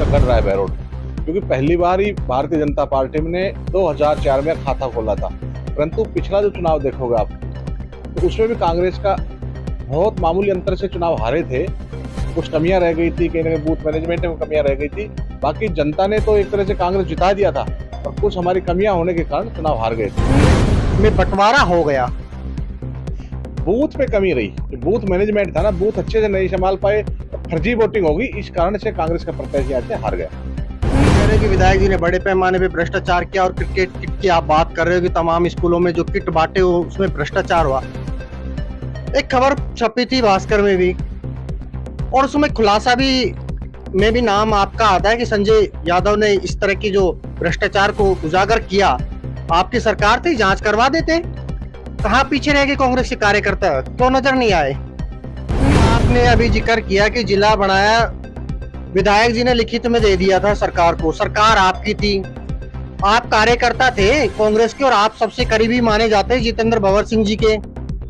का गढ़ रहा है बहरोड, क्योंकि पहली बार ही भारतीय जनता पार्टी ने 2004 में खाता खोला था। परंतु पिछला जो चुनाव देखोगे आप, तो उसमें भी कांग्रेस का बहुत मामूली अंतर से चुनाव हारे थे। कुछ कमियां रह गई थी, कहीं ना कहीं बूथ मैनेजमेंट में कमियां रह गई थी। बाकी जनता ने तो एक तरह से कांग्रेस जिता दिया था, और कुछ हमारी कमियां होने के कारण चुनाव हार गए थे। में बंटवारा हो गया, बूथ पे कमी रही, जो बूथ मैनेजमेंट था ना, बूथ अच्छे से नहीं संभाल पाए, फर्जी वोटिंग होगी, इस कारण से कांग्रेस का प्रत्याशी आज से हार गया। कह रहे कि विधायक जी ने बड़े पैमाने पे भ्रष्टाचार किया, और क्रिकेट किट की आप बात कर रहे हो कि तमाम स्कूलों में जो किट बांटे हो उसमें भ्रष्टाचार हुआ। एक खबर छपी थी भास्कर में भी, और उसमें खुलासा भी नाम आपका आता है कि संजय यादव ने इस तरह की जो भ्रष्टाचार को उजागर किया। आपकी सरकार थी, जांच करवा देते। कहाँ पीछे रह गए कांग्रेस के कार्यकर्ता, क्यों नजर नहीं आए? आपने अभी जिक्र किया कि जिला बनाया, विधायक जी ने लिखित में दे दिया था सरकार को, सरकार आपकी थी, आप कार्यकर्ता थे कांग्रेस के, और आप सबसे करीबी माने जाते हैं जितेंद्र भवर सिंह जी के।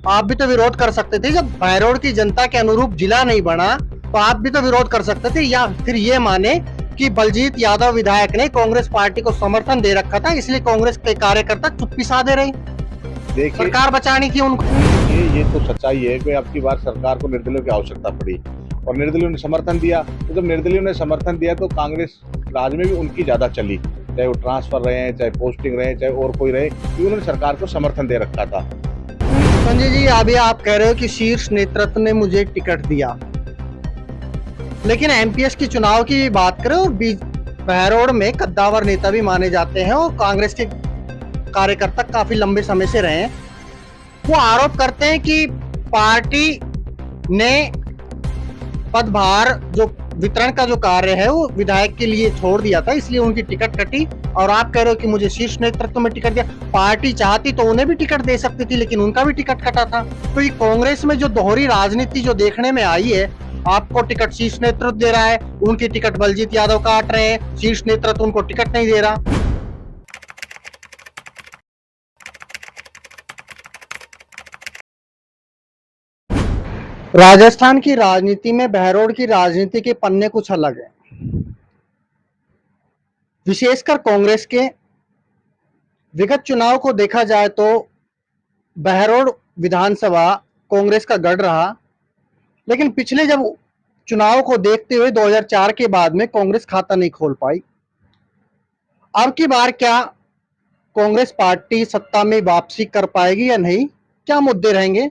आप भी तो विरोध कर सकते थे। जब बहरोड की जनता के अनुरूप जिला नहीं बना तो आप भी तो विरोध कर सकते थे, या फिर ये माने कि बलजीत यादव विधायक ने कांग्रेस पार्टी को समर्थन दे रखा था, इसलिए कांग्रेस के कार्यकर्ता चुप्पी साधे रहे। देखिए, सरकार बचानी थी उनको। ये तो सच्चाई है कि अब की बार सरकार को निर्दलियों की आवश्यकता पड़ी, और निर्दलियों ने समर्थन दिया। तो जब निर्दलियों ने समर्थन दिया तो कांग्रेस राज में भी उनकी ज्यादा चली, चाहे वो ट्रांसफर रहे, चाहे पोस्टिंग रहे, चाहे और कोई रहे, क्योंकि उन्होंने सरकार को समर्थन दे रखा था। संजय जी, अभी आप कह रहे हो कि शीर्ष नेतृत्व ने मुझे टिकट दिया, लेकिन एमपीएस की चुनाव की बात करें, और बहरोड में कद्दावर नेता भी माने जाते हैं और कांग्रेस के कार्यकर्ता काफी लंबे समय से रहे हैं, वो आरोप करते हैं कि पार्टी ने पदभार जो वितरण का जो कार्य है वो विधायक के लिए छोड़ दिया था, इसलिए उनकी टिकट कटी। और आप कह रहे हो कि मुझे शीर्ष नेतृत्व में टिकट दिया। पार्टी चाहती तो उन्हें भी टिकट दे सकती थी, लेकिन उनका भी टिकट कटा था। तो ये कांग्रेस में जो दोहरी राजनीति जो देखने में आई है, आपको टिकट शीर्ष नेतृत्व दे रहा है, उनकी टिकट बलजीत यादव काट रहे हैं, शीर्ष नेतृत्व उनको टिकट नहीं दे रहा। राजस्थान की राजनीति में बहरोड की राजनीति के पन्ने कुछ अलग है। विशेषकर कांग्रेस के विगत चुनाव को देखा जाए तो बहरोड विधानसभा कांग्रेस का गढ़ रहा, लेकिन पिछले जब चुनाव को देखते हुए 2004 के बाद में कांग्रेस खाता नहीं खोल पाई। अब की बार क्या कांग्रेस पार्टी सत्ता में वापसी कर पाएगी या नहीं, क्या मुद्दे रहेंगे?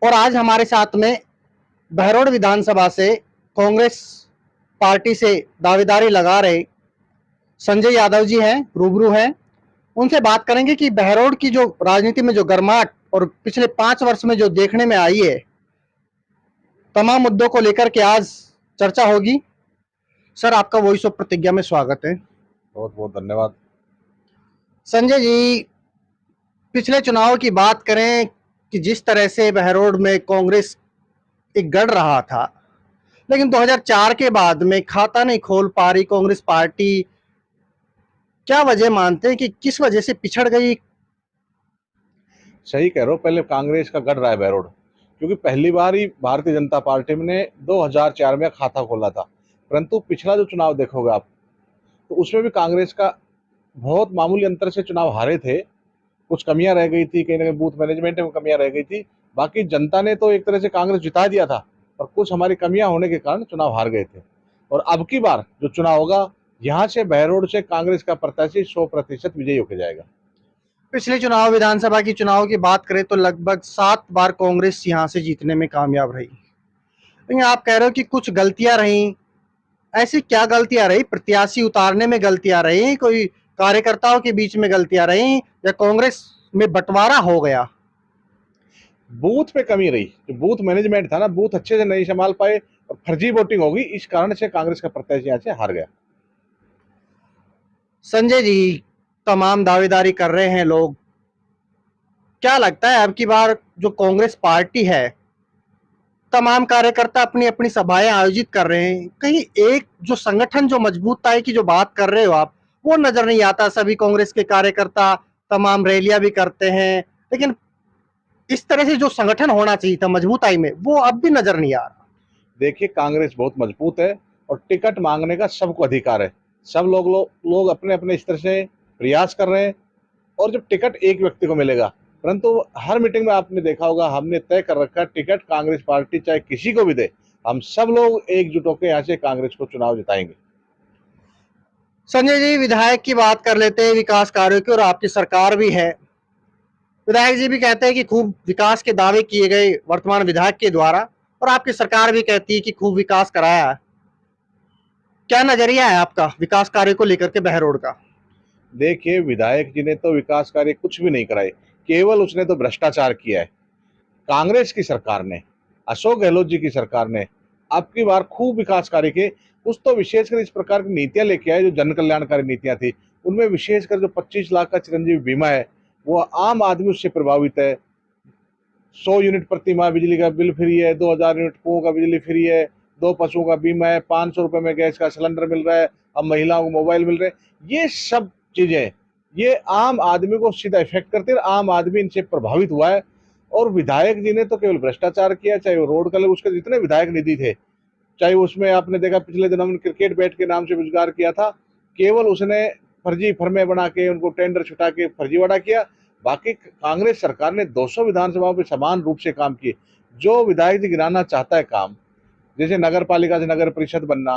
और आज हमारे साथ में बहरोड विधानसभा से कांग्रेस पार्टी से दावेदारी लगा रहे संजय यादव जी हैं, रूबरू हैं। उनसे बात करेंगे कि बहरोड की जो राजनीति में जो गर्माहट और पिछले 5 वर्ष में जो देखने में आई है, तमाम मुद्दों को लेकर के आज चर्चा होगी। सर, आपका वॉइस ऑफ प्रतिज्ञा में स्वागत है। बहुत बहुत धन्यवाद। संजय जी, पिछले चुनाव की बात करें कि जिस तरह से बहरोड में कांग्रेस एक गढ़ रहा था, लेकिन 2004 के बाद में खाता नहीं खोल पा रही कांग्रेस पार्टी, क्या वजह मानते हैं कि किस वजह से पिछड़ गई? सही कह रहे हो, पहले कांग्रेस का गढ़ रहा है बहरोड, क्योंकि पहली बार ही भारतीय जनता पार्टी ने 2004 में खाता खोला था। परंतु पिछला जो चुनाव देखोगे आप, तो उसमें भी कांग्रेस का बहुत मामूली अंतर से चुनाव हारे थे। कुछ कमियां रह गई थी, कहीं ना कहीं बूथ मैनेजमेंट में कमियां रह गई थी। बाकी जनता ने तो एक तरह से कांग्रेस जिता दिया था, और कुछ हमारी कमियां होने के कारण चुनाव हार गए थे। और अब की बार जो चुनाव होगा, यहाँ से बहरोड से कांग्रेस का प्रत्याशी 100% विजयी होकर जाएगा। पिछले चुनाव विधानसभा की चुनाव की बात करें तो लगभग 7 बार कांग्रेस यहां से जीतने में कामयाब रही, लेकिन आप कह रहे हो कि कुछ गलतियां रही। ऐसी क्या गलतियां रही? प्रत्याशी उतारने में गलतियां रही, कोई कार्यकर्ताओं के बीच में गलतियां रही, या कांग्रेस में बंटवारा हो गया? बूथ पे कमी रही, जो बूथ मैनेजमेंट था ना, बूथ अच्छे से नहीं संभाल पाए, और फर्जी वोटिंग होगी, इस कारण से कांग्रेस का प्रत्याशी यहाँ से हार गया। संजय जी, तमाम दावेदारी कर रहे हैं लोग, क्या लगता है अब की बार जो कांग्रेस पार्टी है, तमाम कार्यकर्ता अपनी अपनी सभाएं आयोजित कर रहे हैं, कहीं एक जो संगठन जो मजबूतता की जो बात कर रहे हो आप, वो नजर नहीं आता? सभी कांग्रेस के कार्यकर्ता तमाम रैलियां भी करते हैं, लेकिन इस तरह से जो संगठन होना चाहिए था मजबूताई में, वो अब भी नजर नहीं आ रहा। देखिए, कांग्रेस बहुत मजबूत है, और टिकट मांगने का सबको अधिकार है। सब लोग अपने अपने स्तर से प्रयास कर रहे हैं और जब टिकट एक व्यक्ति को मिलेगा, परंतु हर मीटिंग में आपने देखा होगा हमने तय कर रखा है टिकट कांग्रेस पार्टी चाहे किसी को भी दे, हम सब लोग एकजुट होकर यहाँ से कांग्रेस को चुनाव जिताएंगे। संजय जी, विधायक की बात कर लेते हैं, विकास कार्यों की, और आपकी सरकार भी है। विधायक जी भी कहते हैं कि खूब विकास के दावे किए गए वर्तमान विधायक के द्वारा, और आपकी सरकार भी कहती है कि खूब विकास कराया है। क्या नजरिया है आपका विकास कार्य को लेकर के बहरोड का? देखिए, विधायक जी ने तो विकास कार्य कुछ भी नहीं कराए, केवल उसने तो भ्रष्टाचार किया है। कांग्रेस की सरकार ने, अशोक गहलोत जी की सरकार ने अब की बार खूब विकास कार्य के, कुछ तो विशेषकर इस प्रकार की नीतियां लेके आए जो जन कल्याणकारी नीतियां थी। उनमें विशेषकर जो 25 लाख का चिरंजीवी बीमा है, वो आम आदमी उससे प्रभावित है। 100 यूनिट प्रति माह बिजली का बिल फ्री है, 2000 यूनिट कुओं का बिजली फ्री है, 2 पशुओं का बीमा है, 500 रुपए में गैस का सिलेंडर मिल रहा है, अब महिलाओं को मोबाइल मिल रहे हैं। ये सब चीजें ये आम आदमी को सीधा इफेक्ट करती है, आम आदमी इनसे प्रभावित हुआ है। और विधायक जी ने तो केवल भ्रष्टाचार किया, चाहे वो रोड कलर, उसके जितने विधायक निधि थे, चाहे उसमें आपने देखा पिछले दिनों में क्रिकेट बैट के नाम से रोजगार किया था, केवल उसने फर्जी फर्में बना के उनको टेंडर छुटा के फर्जीवाड़ा किया। बाकी कांग्रेस सरकार ने 200 विधानसभाओं पे समान रूप से काम किए। जो विधायक जी गिराना चाहता है काम, जैसे नगर पालिका से नगर परिषद बनना,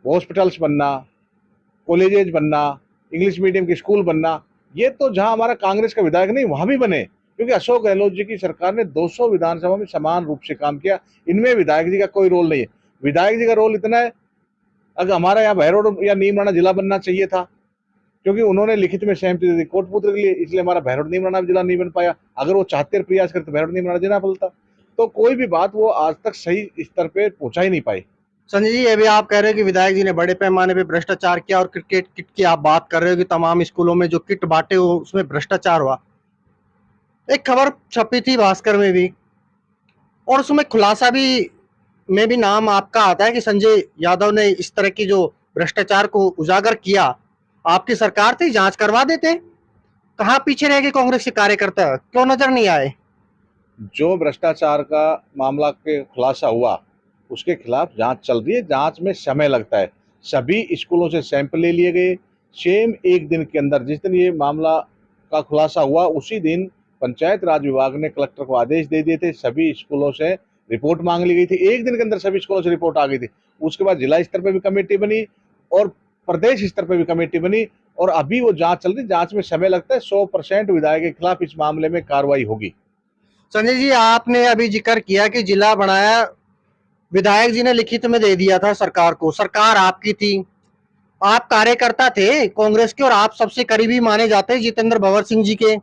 हॉस्पिटल्स बनना, कॉलेजेज बनना, इंग्लिश मीडियम के स्कूल बनना, ये तो जहां हमारा कांग्रेस का विधायक नहीं वहां भी बने, क्योंकि अशोक गहलोत जी की सरकार ने 200 विधानसभा में समान रूप से काम किया। इनमें विधायक जी का कोई रोल नहीं है। विधायक जी का रोल इतना है, अगर हमारा यहाँ बहरोड या नीमराना जिला बनना चाहिए था, क्योंकि उन्होंने लिखित में सहमति दे दी कोटपुत्र के लिए, इसलिए हमारा बहरोड नीमराना जिला नहीं बन पाया। अगर वो चाहते प्रयास करते बहरोड नीमराना जिला बनता। तो कोई भी बात वो आज तक सही स्तर पे पहुंचा ही नहीं पाई। संजय जी, ये भी आप कह रहे हो कि विधायक जी ने बड़े पैमाने पे भ्रष्टाचार किया, और क्रिकेट किट की आप बात कर रहे हो कि तमाम स्कूलों में जो किट बांटे हो उसमें भ्रष्टाचार हुआ। एक खबर छपी थी भास्कर में भी, और उसमें खुलासा भी में भी नाम आपका आता है कि संजय यादव ने इस तरह की जो भ्रष्टाचार को उजागर किया। आपकी सरकार थी, जांच करवा देते। कहाँ पीछे रह गए कांग्रेस के कार्यकर्ता, क्यों नजर नहीं आए? जो भ्रष्टाचार का मामला के खुलासा हुआ, उसके खिलाफ जांच चल रही है। जांच में समय लगता है। सभी स्कूलों से सैंपल ले लिए गए। सेम एक दिन के अंदर, जिस दिन ये मामला का खुलासा हुआ, उसी दिन पंचायत राज विभाग ने कलेक्टर को आदेश दे दिए थे। सभी स्कूलों से रिपोर्ट मांग ली गई थी। एक दिन के अंदर सभी स्कूलों से रिपोर्ट आ गई थी। उसके बाद जिला स्तर पर भी कमेटी बनी और प्रदेश स्तर पर भी कमेटी बनी, और अभी वो जांच चल रही। जांच में समय लगता है। 100% विधायक के खिलाफ इस मामले में कार्रवाई होगी। संजय जी, आपने अभी जिक्र किया कि जिला बनाया, विधायक जी ने लिखित में दे दिया था सरकार को। सरकार आपकी थी, आप कार्यकर्ता थे कांग्रेस के, और आप सबसे करीबी माने जाते हैं जितेंद्र भंवर सिंह जी के।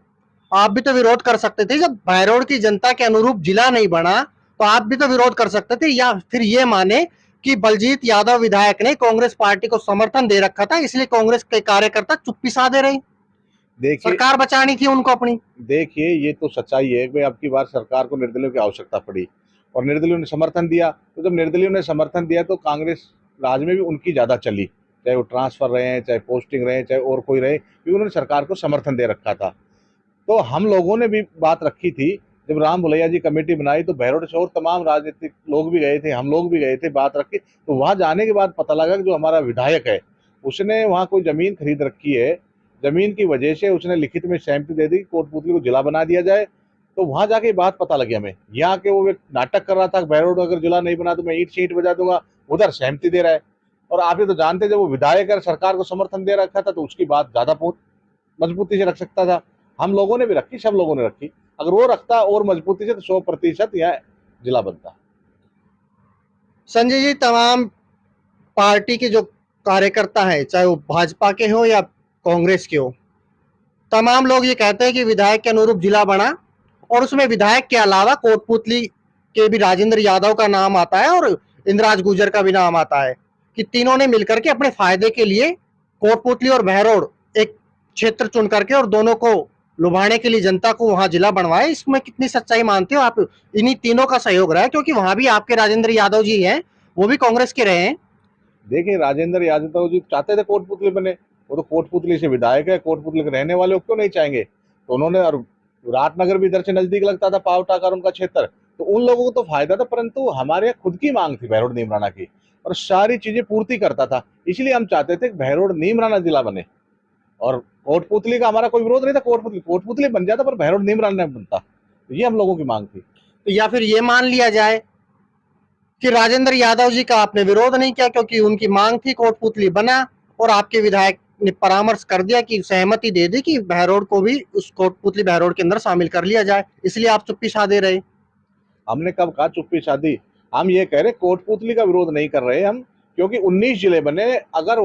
आप भी तो विरोध कर सकते थे। जब बहरोड की जनता के अनुरूप जिला नहीं बना, तो आप भी तो विरोध कर सकते थे, या फिर ये माने कि बलजीत यादव विधायक ने कांग्रेस पार्टी को समर्थन दे रखा था, इसलिए कांग्रेस के कार्यकर्ता चुप्पी साधे रहे। देखिए सरकार बचानी थी उनको अपनी। देखिए ये तो सच्चाई है कि अब की बार सरकार को निर्दलियों की आवश्यकता पड़ी और निर्दलियों ने समर्थन दिया। तो जब निर्दलियों ने समर्थन दिया तो कांग्रेस राज में भी उनकी ज़्यादा चली, चाहे वो ट्रांसफर रहे हैं, चाहे पोस्टिंग रहे, चाहे और कोई रहे, क्योंकि उन्होंने सरकार को समर्थन दे रखा था। तो हम लोगों ने भी बात रखी थी। जब राम भुलैया जी कमेटी बनाई तो बहरोड से और तमाम राजनीतिक लोग भी गए थे, हम लोग भी गए थे, बात रखी। तो वहां जाने के बाद पता लगा कि जो हमारा विधायक है उसने वहां कोई जमीन खरीद रखी है। जमीन की वजह से उसने लिखित में सहमति दे दी कोटपुतली को जिला बना दिया जाए। तो वहां जाके बात पता लगी हमें। यहाँ के वो एक नाटक कर रहा था, बहरोड अगर जिला नहीं बना तो मैं ईंट सीट बजा दूंगा, उधर सहमति दे रहा है। और आप ये तो जानते, जब वो विधायक है सरकार को समर्थन दे रखा था तो उसकी बात ज्यादा मजबूती से रख सकता था। हम लोगों ने भी रखी, सब लोगों ने रखी। अगर वो रखता और मजबूती से तो 100% यह जिला बनता। संजय जी, तमाम पार्टी के जो कार्यकर्ता हैं, चाहे वो भाजपा के हो या कांग्रेस के हो, तमाम लोग ये कहते हैं कि विधायक के अनुरूप जिला बना, और उसमें विधायक के अलावा कोटपुतली के भी राजेंद्र यादव का नाम आता है और इंद्राज गुर्जर का भी नाम आता है, कि तीनों ने मिलकर के अपने फायदे के लिए कोटपुतली और बहरोड एक क्षेत्र चुन करके और दोनों को लुभाने के लिए जनता को वहां जिला बनवाए। इसमें कितनी सच्चाई मानते हो आप? इन्हीं तीनों का सहयोग रहा है, क्योंकि वहां भी आपके राजेंद्र यादव जी हैं, वो भी कांग्रेस के रहे हैं। देखिए, राजेंद्र यादव जी चाहते थे कोटपुतली बने। वो तो कोटपुतली से विधायक है, कोटपुतली के रहने वाले क्यों नहीं चाहेंगे। तो उन्होंने, और राजनगर भी इधर से नजदीक लगता था, पावटा का उनका क्षेत्र, तो उन लोगों को तो फायदा था। परंतु हमारे यहाँ खुद की मांग थी बहरोड नीमराना की। और सारी चीजें पूर्ति करता था। इसलिए हम चाहते थे कि भैरोड नीमराना जिला बने। और कोटपुतली का हमारा कोई विरोध नहीं था, कोटपुतली बन जाता पर भैरोड नीमराना नहीं बनता। तो ये हम लोगों की मांग थी। तो या फिर ये मान लिया जाए कि राजेंद्र यादव जी का आपने विरोध नहीं किया क्योंकि उनकी मांग थी, कोटपुतली बना और आपके विधायक ने परामर्श कर दिया कि सहमति दे दी कि बहरोड को भी उस कोटपुतली बहरोड के अंदर शामिल कर लिया जाए, इसलिए आप चुप्पी साधे रहे। हमने कब कहा चुप्पी साधी? हम ये कह रहे कोटपुतली का विरोध नहीं कर रहे हम, क्योंकि 19 जिले बने। अगर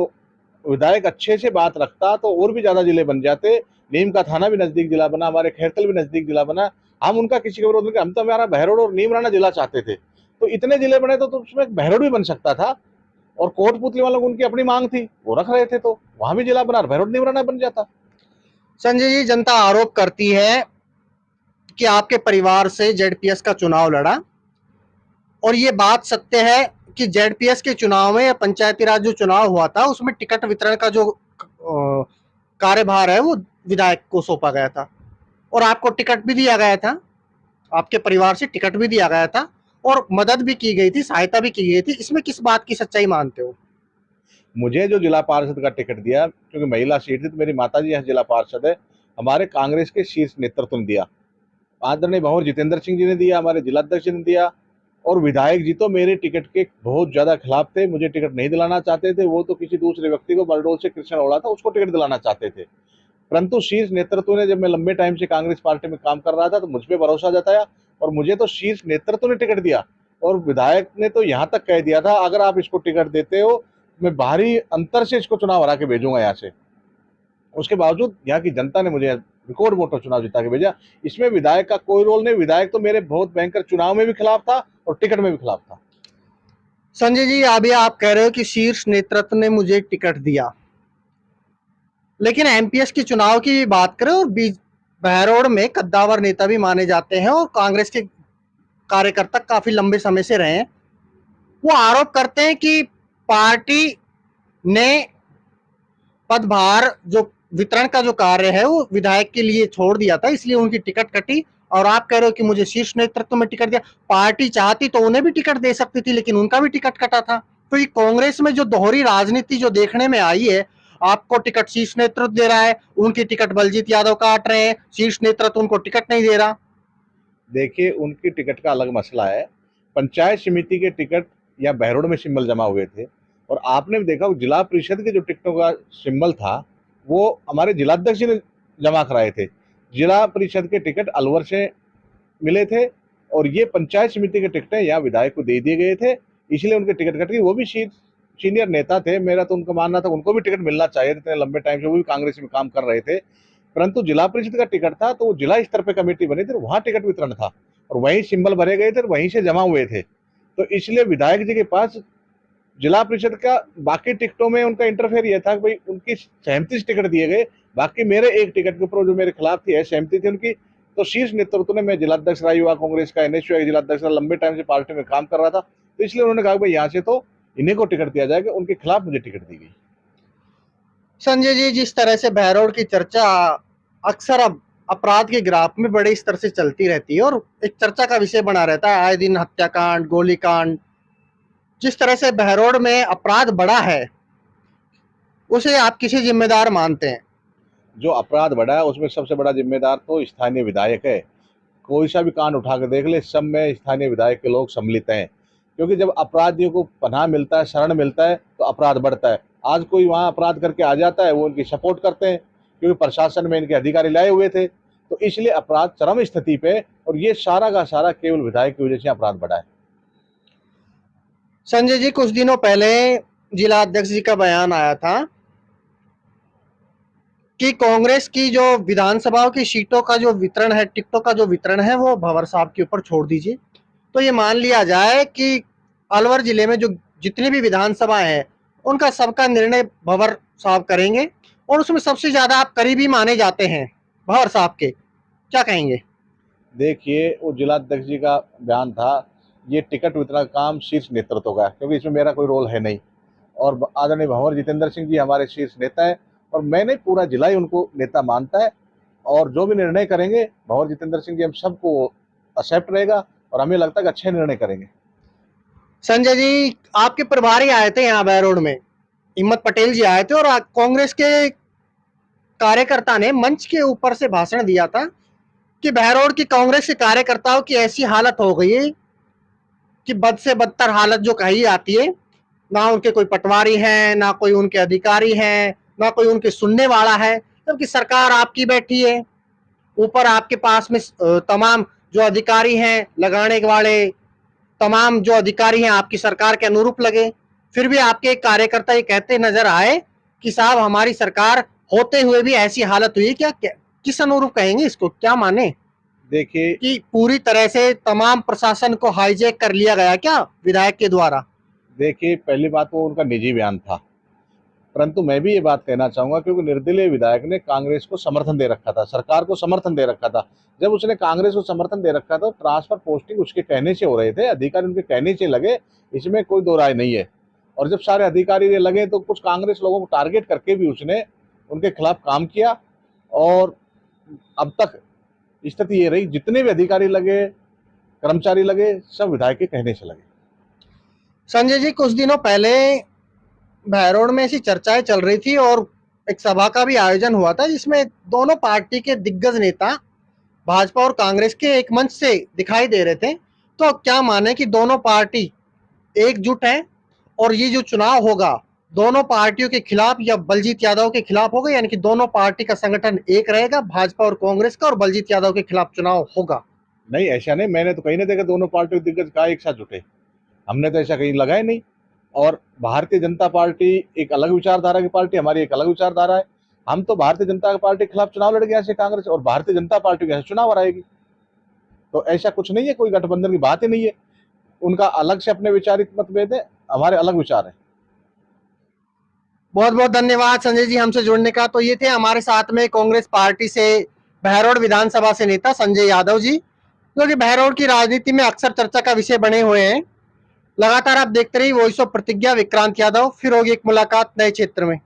विधायक अच्छे से बात रखता तो और भी ज्यादा जिले बन जाते। नीम का थाना भी नजदीक जिला बना, हमारे खैरतल भी नजदीक जिला बना। हम उनका किसी का विरोध नहीं, हम तो हमारा बहरोड और नीमराना जिला चाहते थे। तो इतने जिले बने तो उसमें बहरोड भी बन सकता था। और कोटपुतली वालों को उनकी अपनी मांग थी, वो रख रहे थे, तो वहां भी जिला बना, बहरोड नीमराना बन जाता। संजय जी, जनता आरोप करती है कि आपके परिवार से जेडपीएस का चुनाव लड़ा और ये बात सत्य है कि जेडपीएस के चुनाव में या पंचायती राज जो चुनाव हुआ था उसमें टिकट वितरण का जो कार्यभार है वो विधायक को सौंपा गया था और आपको टिकट भी दिया गया था, आपके परिवार से टिकट भी दिया गया था और मदद भी की गई थी, सहायता भी की गई थी। इसमें किस बात की सच्चाई मानते हो? मुझे जो जिला पार्षद का टिकट दिया, क्योंकि महिला सीट थी, तो मेरी माता जी यहाँ जिला पार्षद है, हमारे कांग्रेस के शीर्ष नेतृत्व ने दिया। आदरणीय भंवर जितेंद्र सिंह जी ने दिया, हमारे जिलाध्यक्ष ने दिया। और विधायक जी तो मेरे टिकट के बहुत ज्यादा खिलाफ थे, मुझे टिकट नहीं दिलाना चाहते थे। वो तो किसी दूसरे व्यक्ति को, बरडोल से कृष्ण ओड़ा था, उसको टिकट दिलाना चाहते थे। परंतु शीर्ष नेतृत्व ने, जब मैं लंबे टाइम से कांग्रेस पार्टी में काम कर रहा था, तो मुझ पर भरोसा जताया और मुझे तो शीर्ष नेतृत्व ने टिकट दिया। और विधायक ने तो यहाँ तक कह दिया था, अगर आप इसको टिकट देते हो, मैं भारी अंतर से इसको चुनाव हरा के भेजूंगा यहाँ से। उसके बावजूद यहाँ की जनता ने मुझे रिकॉर्ड वोटों चुनाव जिता के भेजा। इसमें विधायक का कोई रोल नहीं। विधायक तो मेरे बहुत भयंकर चुनाव में भी खिलाफ था और टिकट में भी खिलाफ था। संजय जी, अभी आप कह रहे हो कि शीर्ष नेतृत्व ने मुझे टिकट दिया, लेकिन एमपीएस के चुनाव की बात करें और बहरोड में कद्दावर नेता भी माने जाते हैं और कांग्रेस के कार्यकर्ता काफी लंबे समय से रहे हैं, वो आरोप करते हैं कि पार्टी ने पदभार जो वितरण का जो कार्य है वो विधायक के लिए छोड़ दिया था, इसलिए उनकी टिकट कटी। और आप कह रहे हो कि मुझे शीर्ष नेतृत्व में टिकट दिया। पार्टी चाहती तो उन्हें भी टिकट दे सकती थी, लेकिन उनका भी टिकट कटा था। तो ये कांग्रेस में जो दोहरी राजनीति जो देखने में आई है, आपको टिकट शीर्ष नेतृत्व दे रहा है, उनकी टिकट बलजीत यादव काट रहे हैं, शीर्ष नेतृत्व उनको टिकट नहीं दे रहा। देखिए, उनकी टिकट का अलग मसला है। पंचायत समिति के टिकट या बहरोड में सिंबल जमा हुए थे। और आपने भी देखा, जिला परिषद के जो टिकटों का सिंबल था, वो हमारे जिलाध्यक्ष ने जमा कराए थे। जिला परिषद के टिकट अलवर से मिले थे और ये पंचायत समिति के टिकटें यहाँ विधायक को दे दिए गए थे, इसलिए उनके टिकट कट गई। वो भी सीनियर नेता थे, मेरा तो उनका मानना था उनको भी टिकट मिलना चाहिए, इतने लंबे टाइम से वो भी कांग्रेस में काम कर रहे थे। परंतु जिला परिषद का टिकट था, तो वो जिला स्तर पे कमेटी बनी थी, वहां टिकट वितरण था और वहीं सिंबल भरे गए थे और वहीं से जमा हुए थे। तो इसलिए विधायक जी के पास जिला परिषद का बाकी टिकटों में उनका इंटरफेयर यह था कि भाई उनकी सहमति से टिकट दिए गए, बाकी मेरे एक टिकट के ऊपर जो मेरे खिलाफ थी, सहमति थी उनकी। तो शीर्ष नेतृत्व ने, मैं जिलाध्यक्ष रहा युवा कांग्रेस का, एनएसयू जिलाध्यक्ष रहा, लंबे टाइम से पार्टी में काम कर रहा था, तो इसलिए उन्होंने कहा भाई यहाँ से तो इन्हीं को टिकट दिया जाएगा। उनके खिलाफ मुझे टिकट दी गई। संजय जी, जिस तरह से बहरोड की चर्चा अक्सर अब अपराध के ग्राफ में बड़े स्तर से चलती रहती है और एक चर्चा का विषय बना रहता है, आए दिन हत्याकांड, गोलीकांड, जिस तरह से बहरोड में अपराध बढ़ा है उसे आप किसे जिम्मेदार मानते हैं? जो अपराध बढ़ा है उसमें सबसे बड़ा जिम्मेदार तो स्थानीय विधायक है। कोई सा भी कांड उठा कर देख ले, सब में स्थानीय विधायक के लोग सम्मिलित हैं। क्योंकि जब अपराधियों को पनाह मिलता है, शरण मिलता है, तो अपराध बढ़ता है। आज कोई वहाँ अपराध करके आ जाता है, वो उनकी सपोर्ट करते हैं, क्योंकि प्रशासन में इनके अधिकारी लाए हुए थे। तो इसलिए अपराध चरम स्थिति पे, और ये सारा का सारा केवल विधायक की वजह से अपराध बढ़ा है। संजय जी, कुछ दिनों पहले जिला अध्यक्ष जी का बयान आया था कि कांग्रेस की जो विधानसभाओं की सीटों का जो वितरण है, टिकटों का जो वितरण है, वो भंवर साहब के ऊपर छोड़ दीजिए। तो ये मान लिया जाए कि अलवर जिले में जो जितनी भी विधानसभाएं हैं उनका सबका निर्णय भंवर साहब करेंगे और उसमें सबसे ज्यादा आप करीबी माने जाते हैं भंवर साहब के, क्या कहेंगे? देखिए, वो जिलाध्यक्ष जी का बयान था, ये टिकट वितरण का काम शीर्ष नेतृत्व का है, क्योंकि इसमें मेरा कोई रोल है नहीं। और आदरणीय भंवर जितेंद्र सिंह जी हमारे शीर्ष नेता है और मैंने पूरा जिला ही उनको नेता मानता है। और जो भी निर्णय करेंगे भंवर जितेंद्र सिंह जी, हम सबको एक्सेप्ट रहेगा और हमें लगता है कि अच्छे निर्णय करेंगे। संजय जी, आपके प्रभारी आए थे यहाँ बहरोड में, हिम्मत पटेल जी आए थे और कांग्रेस के कार्यकर्ता ने मंच के ऊपर से भाषण दिया था कि बहरोड की कांग्रेस के कार्यकर्ताओं की ऐसी हालत हो गई है कि बद से बदतर हालत जो कही आती है, ना उनके कोई पटवारी है, ना कोई उनके अधिकारी है, ना कोई उनके सुनने वाला है, जबकि सरकार आपकी बैठी है। ऊपर आपके पास में तमाम जो अधिकारी हैं लगाने वाले, तमाम जो अधिकारी हैं आपकी सरकार के अनुरूप लगे, फिर भी आपके एक कार्यकर्ता ये कहते नजर आए कि साहब हमारी सरकार होते हुए भी ऐसी हालत हुई। क्या किस अनुरूप कहेंगे इसको, क्या माने देखिए कि पूरी तरह से तमाम प्रशासन को हाईजैक कर लिया गया क्या विधायक के द्वारा? देखिए, पहली बात वो उनका निजी बयान था, परंतु मैं भी ये बात कहना चाहूंगा क्योंकि निर्दलीय विधायक ने कांग्रेस को समर्थन दे रखा था, सरकार को समर्थन दे रखा था। जब उसने कांग्रेस को समर्थन दे रखा था, ट्रांसफर पोस्टिंग उसके कहने से हो रहे थे, अधिकारी उनके कहने से लगे, इसमें कोई दो राय नहीं है। और जब सारे अधिकारी ये लगे तो कुछ कांग्रेस लोगों को टारगेट करके भी उसने उनके खिलाफ काम किया। और अब तक स्थिति ये रही, जितने भी अधिकारी लगे, कर्मचारी लगे, सब विधायक के कहने से लगे। संजय जी, कुछ दिनों पहले बहरोड में ऐसी चर्चाएं चल रही थी और एक सभा का भी आयोजन हुआ था जिसमें दोनों पार्टी के दिग्गज नेता भाजपा और कांग्रेस के एक मंच से दिखाई दे रहे थे। तो क्या माने कि दोनों पार्टी एकजुट है और ये जो चुनाव होगा दोनों पार्टियों के खिलाफ या बलजीत यादव के खिलाफ होगा, यानी कि दोनों पार्टी का संगठन एक रहेगा, भाजपा और कांग्रेस का, और बलजीत यादव के खिलाफ चुनाव होगा? नहीं, ऐसा नहीं, मैंने तो कहीं नहीं देखा दोनों पार्टी के दिग्गज का एक साथ जुटे, हमने तो ऐसा कहीं लगाया नहीं। और भारतीय जनता पार्टी एक अलग विचारधारा की पार्टी, हमारी एक अलग विचारधारा है। हम तो भारतीय जनता पार्टी के खिलाफ चुनाव लड़ेंगे ऐसे कांग्रेस, और भारतीय जनता पार्टी के चुनाव हराएगी। तो ऐसा कुछ नहीं है, कोई गठबंधन की बात ही नहीं है। उनका अलग से अपने विचारित मतभेद है, हमारे अलग विचार है। बहुत बहुत धन्यवाद संजय जी हमसे जुड़ने का। तो ये थे हमारे साथ में कांग्रेस पार्टी से बहरोड विधानसभा से नेता संजय यादव जी, जो कि बहरोड की राजनीति में अक्सर चर्चा का विषय बने हुए हैं। लगातार आप देखते रहिए वॉइस ऑफ प्रतिज्ञा, विक्रांत यादव। फिर होगी एक मुलाकात नए क्षेत्र में।